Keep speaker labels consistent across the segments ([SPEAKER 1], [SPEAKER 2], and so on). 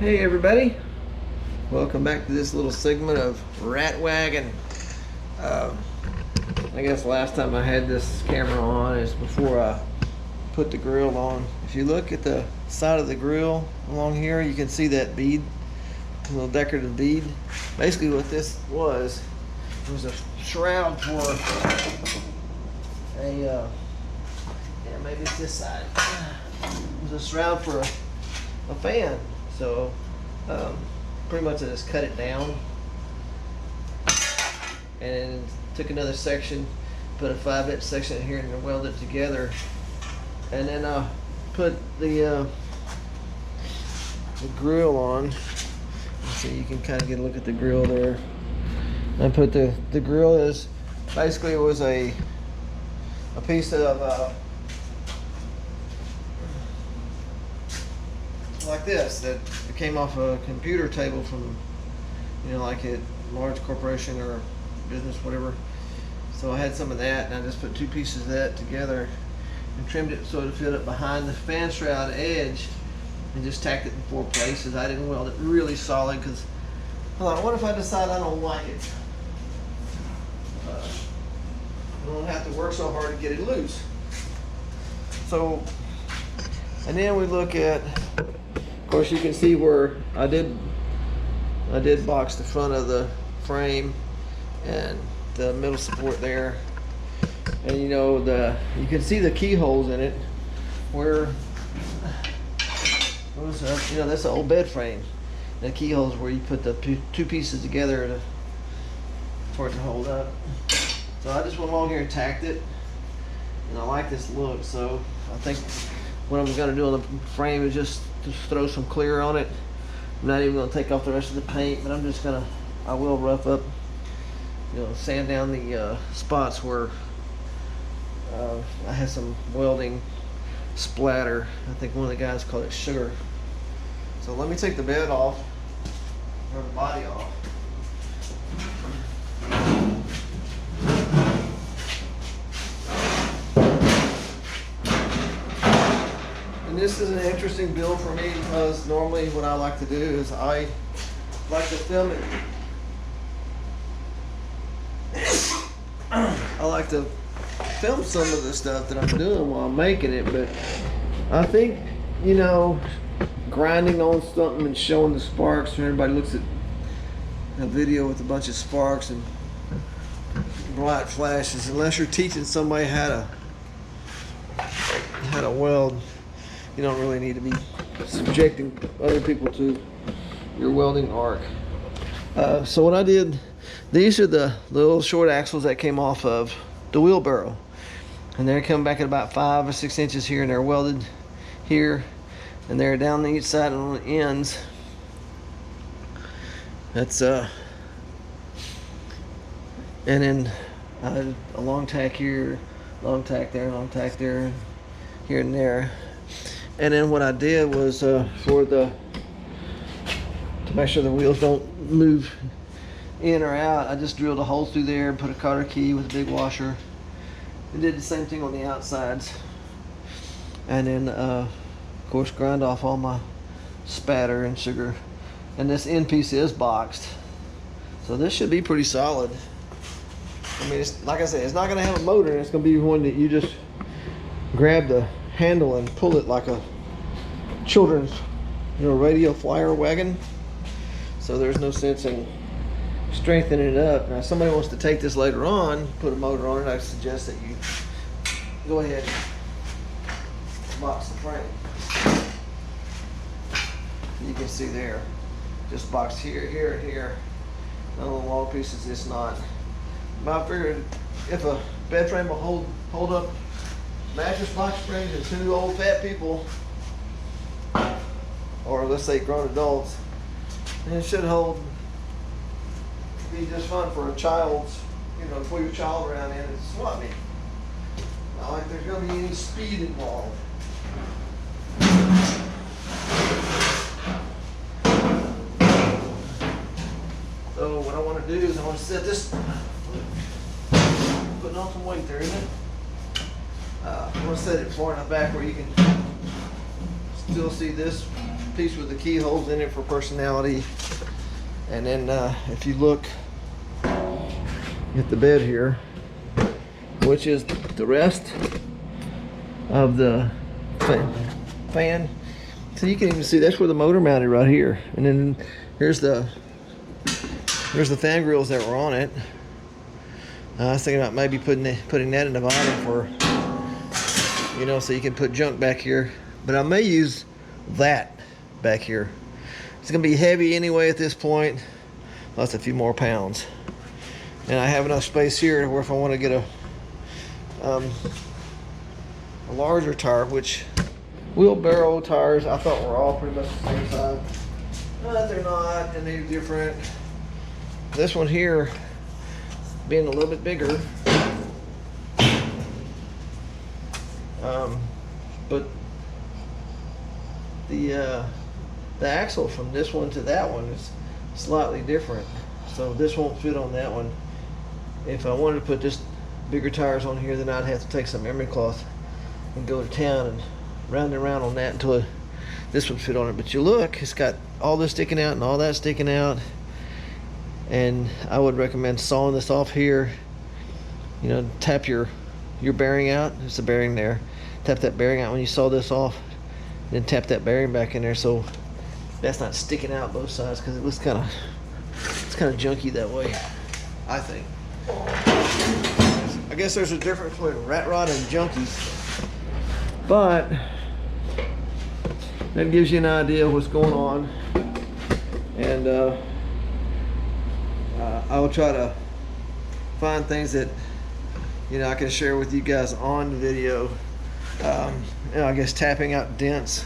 [SPEAKER 1] Hey everybody, welcome back to this little segment of Rat Wagon. I guess last time I had this camera on is before I put the grill on. If you look at the side of the grill along here, you can see that bead, a little decorative bead. Basically what this was, it was a shroud for a, yeah, maybe it's this side. It was a shroud for a fan. So pretty much I just cut it down and then took another section, put a 5-inch section in here and then welded it together, and then put the grill on. So you can kind of get a look at the grill there. I put the grill is basically, it was a piece of like this that came off a computer table from, you know, like a large corporation or business, whatever. So I had some of that, and I just put two pieces of that together and trimmed it so it fit up behind the fan shroud edge, and just tacked it in 4 places. I didn't weld it really solid because I thought, what if I decide I don't like it? I don't have to work so hard to get it loose. So, and then we look at, of course, you can see where I did box the front of the frame and the middle support there, and you know, you can see the keyholes in it where you know, that's an old bed frame. The keyholes where you put the two pieces together for it to hold up. So I just went along here and tacked it, and I like this look. So I think what I'm going to do on the frame is just throw some clear on it. I'm not even going to take off the rest of the paint, but I'm just going to, I will rough up, you know, sand down the spots where I had some welding splatter. I think one of the guys called it sugar. So let me take the bed off, or the body off. And this is an interesting build for me because normally what I like to do is I like to film it. I like to film some of the stuff that I'm doing while I'm making it, but I think, you know, grinding on something and showing the sparks, and everybody looks at a video with a bunch of sparks and bright flashes, unless you're teaching somebody how to weld, you don't really need to be subjecting other people to your welding arc. So what I did, these are the little short axles that came off of the wheelbarrow, and they're coming back at about 5 or 6 inches here, and they're welded here, and they're down each side on the ends. That's and then a long tack here, long tack there, long tack there, here and there. And then what I did was to make sure the wheels don't move in or out, I just drilled a hole through there and put a cotter key with a big washer, and did the same thing on the outsides. And then of course grind off all my spatter and sugar. And this end piece is boxed, so this should be pretty solid. I mean, it's, like I said, it's not going to have a motor. It's going to be one that you just grab the handle and pull it like a children's, you know, radio flyer wagon. So there's no sense in strengthening it up. Now, if somebody wants to take this later on, put a motor on it, I suggest that you go ahead and box the frame. You can see there, just boxed here, here, and here. None of the long pieces, it's not. But I figured if a bed frame will hold up mattress box springs and 2 old fat people, or let's say grown adults, and it should be just fun for a child's, you know, pull your child around in and swap meet. Not like there's going to be any speed involved. So what I want to do is I want to set this, putting on some weight there, isn't it? I want to set it far enough back where you can still see this piece with the keyholes in it for personality. And then if you look at the bed here, which is the rest of the fan. So you can even see that's where the motor mounted right here. And then here's the fan grills that were on it. I was thinking about maybe putting that in the bottom for, you know, so you can put junk back here. But I may use that back here. It's gonna be heavy anyway at this point. Plus a few more pounds. And I have enough space here where if I want to get a larger tire, which wheelbarrow tires I thought were all pretty much the same size. But they're not, and they're different. This one here being a little bit bigger, but the axle from this one to that one is slightly different, so this won't fit on that one. If I wanted to put this bigger tires on here, then I'd have to take some emery cloth and go to town and round and around on that until this would fit on it. But you look, it's got all this sticking out and all that sticking out, and I would recommend sawing this off here. You know, tap your bearing out. There's a bearing there. Tap that bearing out when you saw this off, then tap that bearing back in there so that's not sticking out both sides, because it looks kind of junky that way, I think. I guess there's a difference between rat rod and junky, but that gives you an idea of what's going on. And I will try to find things that, you know, I can share with you guys on the video. You know, I guess tapping out dents,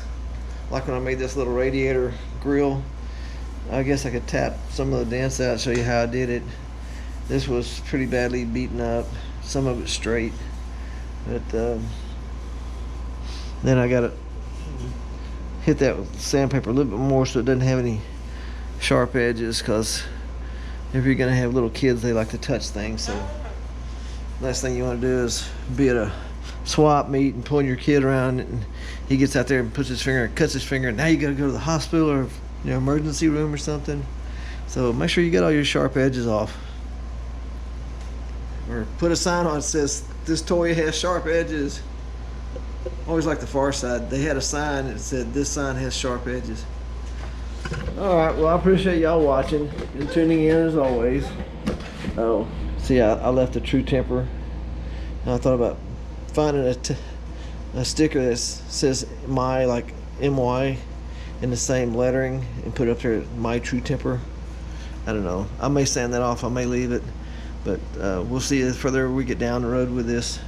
[SPEAKER 1] like when I made this little radiator grill. I guess I could tap some of the dents out, show you how I did it. This was pretty badly beaten up, some of it straight, but then I gotta hit that with sandpaper a little bit more so it doesn't have any sharp edges, because if you're gonna have little kids, they like to touch things. So last thing you want to do is be at a swap meet and pulling your kid around and he gets out there and puts his finger and cuts his finger, and now you gotta go to the hospital or, you know, emergency room or something. So make sure you get all your sharp edges off, or put a sign on that says this toy has sharp edges. Always like the Far Side, they had a sign that said this sign has sharp edges. All right, well, I appreciate y'all watching and tuning in as always. Oh, see, I left a true temper. And I thought about finding a sticker that says my, like MY, in the same lettering, and put up there my true temper. I don't know, I may sand that off, I may leave it, but we'll see the further we get down the road with this.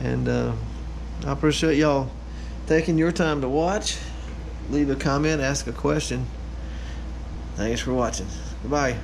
[SPEAKER 1] And I appreciate y'all taking your time to watch. Leave a comment, ask a question. Thanks for watching. Goodbye.